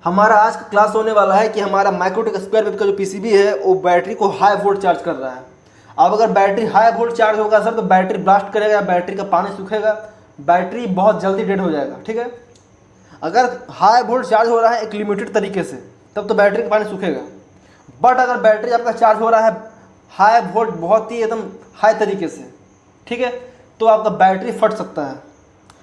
हमारा आज का क्लास होने वाला है कि हमारा माइक्रोटेक स्क्वायर वेव का जो पीसीबी है वो बैटरी को हाई वोल्ट चार्ज कर रहा है। अब अगर बैटरी हाई वोल्ट चार्ज होगा सर तो बैटरी ब्लास्ट करेगा, बैटरी का पानी सूखेगा, बैटरी बहुत जल्दी डेड हो जाएगा। ठीक है, अगर हाई वोल्ट चार्ज हो रहा है एक लिमिटेड तरीके से तब तो बैटरी का पानी सूखेगा, बट अगर बैटरी आपका चार्ज हो रहा है हाई वोल्ट बहुत ही एकदम हाई तरीके से, ठीक है, तो आपका बैटरी फट सकता है।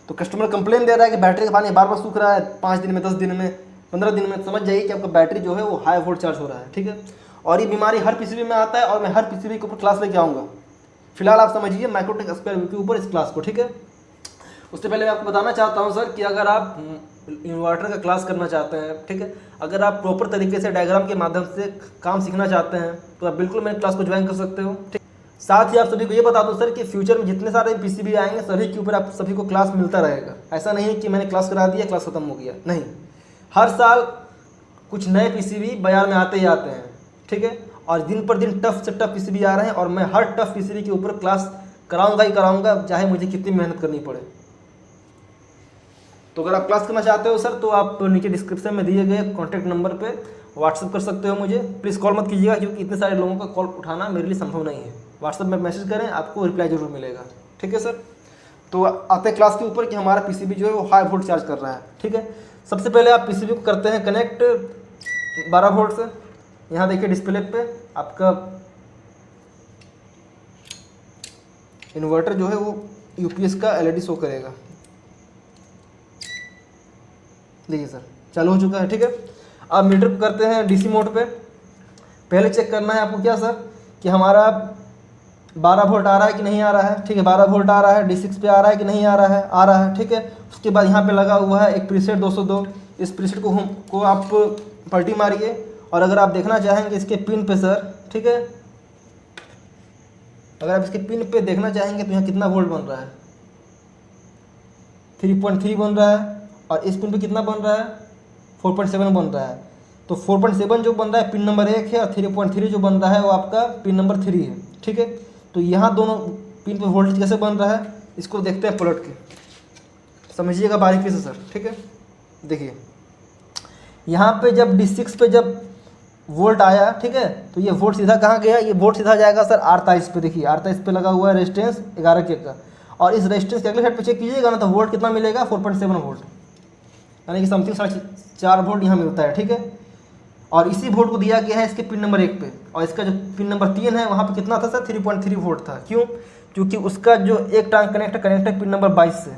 तो कस्टमर कंप्लेन दे रहा है कि बैटरी का पानी बार बार सूख रहा है, 5 दिन में, 10 दिन में, 15 दिन में। समझ जाइए कि आपका बैटरी जो है वो हाई वोल्ट चार्ज हो रहा है। ठीक है, और ये बीमारी हर पीसीबी में आता है और मैं हर पीसीबी के ऊपर क्लास लेके आऊँगा। फिलहाल आप समझिए माइक्रोटेक स्क्वायर वेव के ऊपर इस क्लास को। ठीक है, उससे पहले मैं आपको बताना चाहता हूँ सर कि अगर आप इन्वर्टर का क्लास करना चाहते हैं, ठीक है, अगर आप प्रॉपर तरीके से डायग्राम के माध्यम से काम सीखना चाहते हैं तो आप बिल्कुल मेरे क्लास को ज्वाइन कर सकते हो। ठीक, साथ ही आप सभी को ये बता दूं सर कि फ्यूचर में जितने सारे पीसीबी आएंगे सभी के ऊपर आप सभी को क्लास मिलता रहेगा। ऐसा नहीं है कि मैंने क्लास करा दिया क्लास खत्म हो गया, नहीं, हर साल कुछ नए पीसीबी बाजार में आते ही आते हैं। ठीक है, और दिन पर दिन टफ से टफ पीसीबी आ रहे हैं और मैं हर टफ पीसीबी के ऊपर क्लास कराऊंगा ही कराऊंगा, चाहे मुझे कितनी मेहनत करनी पड़े। तो अगर आप क्लास करना चाहते हो सर तो आप नीचे डिस्क्रिप्शन में दिए गए कॉन्टैक्ट नंबर पे व्हाट्सअप कर सकते हो मुझे। प्लीज़ कॉल मत कीजिएगा क्योंकि इतने सारे लोगों का कॉल उठाना मेरे लिए संभव नहीं है। व्हाट्सअप में मैसेज करें, आपको रिप्लाई जरूर मिलेगा। ठीक है सर, तो आते हैं क्लास के ऊपर कि हमारा पीसीबी जो है वो हाई वोल्ट चार्ज कर रहा है। ठीक है, सबसे पहले आप पीसीबी को करते हैं कनेक्ट 12 वोल्ट से। यहाँ देखिए डिस्प्ले पे आपका इन्वर्टर जो है वो यूपीएस का एलईडी शो करेगा। देखिए सर चालू हो चुका है। ठीक है, अब मीटर को करते हैं डीसी मोड पे। पहले चेक करना है आपको क्या सर कि हमारा 12 वोल्ट आ रहा है कि नहीं आ रहा है। ठीक है, 12 वोल्ट आ रहा है, D6 पे आ रहा है कि नहीं आ रहा है, आ रहा है। ठीक है, उसके बाद यहाँ पे लगा हुआ है एक प्रीसेट 202। इस प्रीसेट को आप पलटी मारिए और अगर आप देखना चाहेंगे इसके पिन पे सर, ठीक है, अगर आप इसके पिन पे देखना चाहेंगे तो यहाँ कितना वोल्ट बन रहा है, 3.3 बन रहा है, और इस पिन पे कितना बन रहा है, 4.7 बन रहा है। तो 4.7 जो बन रहा है पिन नंबर 1 है और 3.3 जो बन रहा है वो आपका पिन नंबर 3 है। ठीक है, तो यहाँ दोनों पिन पे वोल्टेज कैसे बन रहा है इसको देखते हैं पलट के, समझिएगा बारीकी से सर। ठीक है, देखिए यहाँ पे जब D6 पे जब वोल्ट आया, ठीक है, तो ये वोल्ट सीधा कहाँ गया, ये वोल्ट सीधा जाएगा सर R23 पे। देखिए R23 पे लगा हुआ है रेजिस्टेंस 11 के का, और इस रेजिस्टेंस के अगले साइड पे चेक कीजिएगा ना तो वोल्ट कितना मिलेगा, 4.7 वोल्ट, यानी कि समथिंग 4.5 वोल्ट यहाँ मिलता है। ठीक है, और इसी वोल्ट को दिया गया है इसके पिन नंबर 1 पे, और इसका जो पिन नंबर 3 है वहाँ पे कितना था सर, 3.3 वोल्ट था। क्यों, क्योंकि उसका जो एक टांग कनेक्ट है पिन नंबर 22 से,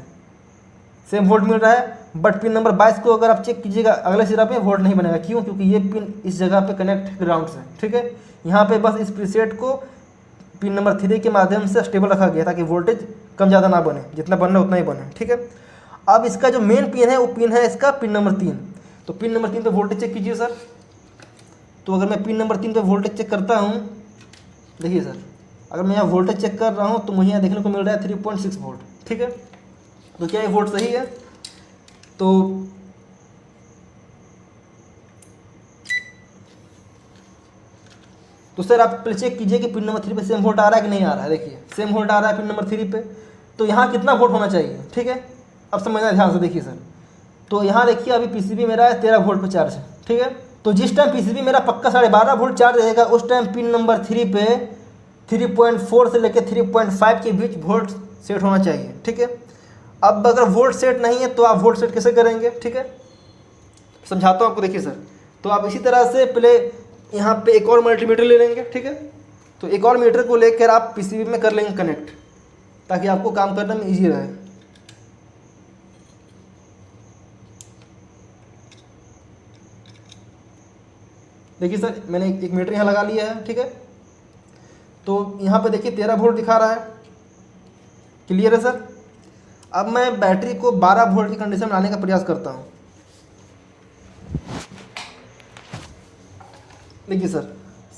सेम वोल्ट मिल रहा है, बट पिन नंबर 22 को अगर आप चेक कीजिएगा अगले सिरा पे वोल्ट नहीं बनेगा। क्यों, क्योंकि ये पिन इस जगह पे कनेक्ट है ग्राउंड से। ठीक है, यहाँ पे बस इस प्रीसेट को पिन नंबर 3 के माध्यम से स्टेबल रखा गया ताकि वोल्टेज कम ज़्यादा ना बने, जितना बनना उतना ही बने। ठीक है, अब इसका जो मेन पिन है वो पिन है इसका पिन नंबर 3। तो पिन नंबर 3 पे वोल्टेज चेक कीजिए सर। तो अगर मैं पिन नंबर 3 पे वोल्टेज चेक करता हूँ, देखिए सर, अगर मैं यहाँ वोल्टेज चेक कर रहा हूँ तो मुझे यहाँ देखने को मिल रहा है 3.6 वोल्ट। ठीक है, तो क्या ये वोल्ट सही है? तो सर आप पहले चेक कीजिए कि पिन नंबर 3 पे सेम वोल्ट आ रहा है कि नहीं आ रहा है। देखिए सेम वोल्ट आ रहा है पिन नंबर 3 पे, तो यहाँ कितना वोल्ट होना चाहिए। ठीक है, अब समझना ध्यान से। देखिए सर, तो यहाँ देखिए अभी पीसीबी मेरा 13 वोल्ट पे चार्ज है। ठीक है, तो जिस टाइम पीसीबी मेरा पक्का 12.5 वोल्ट चार्ज रहेगा उस टाइम पिन नंबर 3 पे 3.4 से लेकर 3.5 के बीच वोल्ट सेट होना चाहिए। ठीक है, अब अगर वोल्ट सेट नहीं है तो आप वोल्ट सेट कैसे करेंगे, ठीक है, समझाता हूँ आपको। देखिए सर, तो आप इसी तरह से पहले यहाँ पे एक और मल्टीमीटर ले लेंगे। ठीक है, तो एक और मीटर को लेकर आप पीसीबी में कर लेंगे कनेक्ट ताकि आपको काम करने में ईजी रहे। देखिए सर, मैंने एक मीटर यहाँ लगा लिया है। ठीक है, तो यहाँ पे देखिए 13 वोल्ट दिखा रहा है, क्लियर है सर। अब मैं बैटरी को 12 वोल्ट की कंडीशन में लाने का प्रयास करता हूँ। देखिए सर,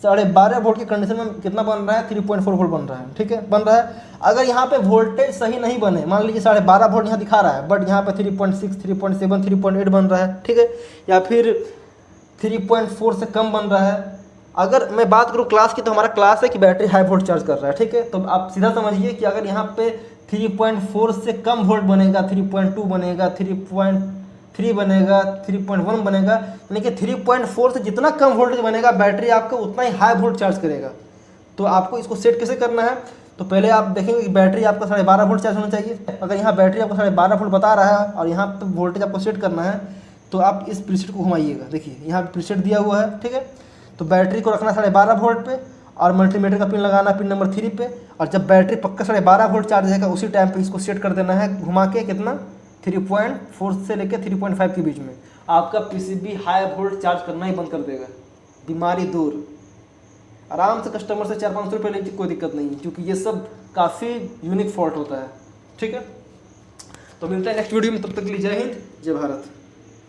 12.5 वोल्ट की कंडीशन में कितना बन रहा है, 3.4 वोल्ट बन रहा है। ठीक है, बन रहा है। अगर यहाँ पे वोल्टेज सही नहीं बने, मान लीजिए 12.5 वोल्ट यहाँ दिखा रहा है बट यहाँ पे 3.6, 3.7, 3.8 बन रहा है, ठीक है, या फिर 3.4 से कम बन रहा है। अगर मैं बात करूँ क्लास की, तो हमारा क्लास है कि बैटरी हाई वोल्ट चार्ज कर रहा है। ठीक है, तो आप सीधा समझिए कि अगर यहाँ पे 3.4 से कम वोल्ट बनेगा, 3.2 बनेगा, 3.3 3 बनेगा, 3.1 बनेगा, यानी कि 3.4 से जितना कम वोल्टेज बनेगा बैटरी आपका उतना ही हाई वोल्ट चार्ज करेगा। तो आपको इसको सेट कैसे करना है, तो पहले आप देखेंगे कि बैटरी आपका 12.5 वोल्ट चार्ज होना चाहिए। अगर यहाँ बैटरी आपको 12.5 वोल्ट बता रहा है और यहाँ पर वोल्टेज आपको सेट करना है, तो आप इस प्रीसेट को घुमाइएगा। देखिए यहाँ प्रीसेट दिया हुआ है, ठीक है। तो बैटरी को रखना 12.5 वोल्ट पे और मल्टीमीटर का पिन लगाना पिन नंबर 3 पे, और जब बैटरी पक्का 12.5 वोल्ट चार्ज रहेगा उसी टाइम पे इसको सेट कर देना है घुमा के, कितना 3.4 से लेकर 3.5 के बीच में। आपका पीसीबी हाई वोल्ट चार्ज करना ही बंद कर देगा, बीमारी दूर। आराम से कस्टमर से 400-500 रुपये लीजिए, कोई दिक्कत नहीं है, क्योंकि ये सब काफ़ी यूनिक फॉल्ट होता है, ठीक है। तो मिलता है नेक्स्ट वीडियो में, तब तक के लिए जय हिंद, जय भारत।